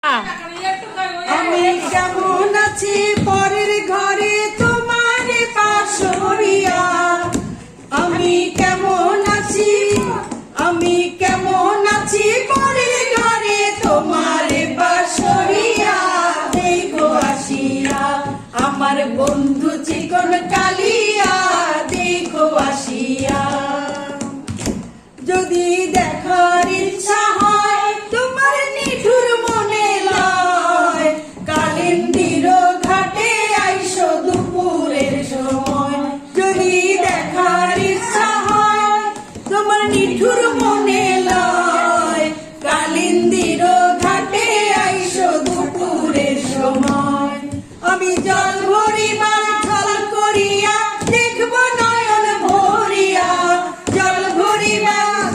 আমি কেমন আছি পরের ঘরে তোমার পাশরিয়া। আমি কেমন আছি, আমি কেমন আছি পরের ঘরে তোমার পাশরিয়া। দেখো আসিয়া আমার বন্ধু চিকন কালিয়া, দেখো আসিয়া। যদি দেখার ইচ্ছা হয় তোমার নিঠুর মনে লয়, কালিন্দির ঘাটে আইসো দুপুরের সময়। যদি দেখার ইচ্ছা হয় তোমার নিঠুর মনে লয়, কালিন্দির ঘাটে আইসো দুপুরের সময়। আমি জল ভরিবার ছল করিয়া দেখব নয়ন ভরিয়া, জল ভরিবার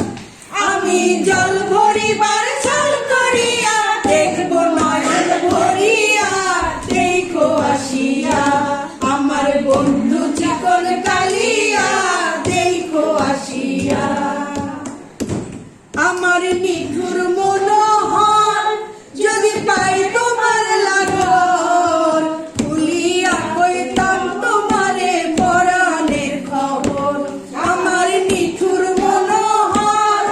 আমি জল ভরিবার ছল করিয়া দেখব নয়ন ভরিয়া। দেখো আসিয়া আমার বন্ধু চিকন কালিয়া, দেখো আসিয়া। আমার নিঠুর মনোহর যদি পাই তোমার লাগর, ভুলিয়া কইতাম তোমারে পরাণের খবর। আমার নিঠুর মনোহর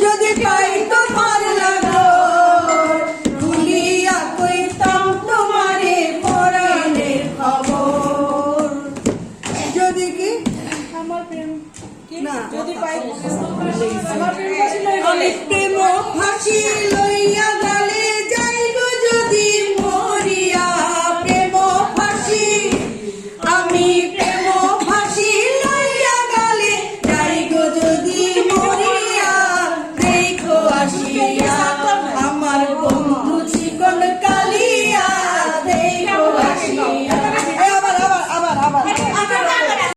যদি পাই তোমার লাগর, ভুলিয়া কইতাম তোমারে পরাণের খবর। যদি কি আমার প্রেম না যদি পাই আমার প্রেম ফাঁসিল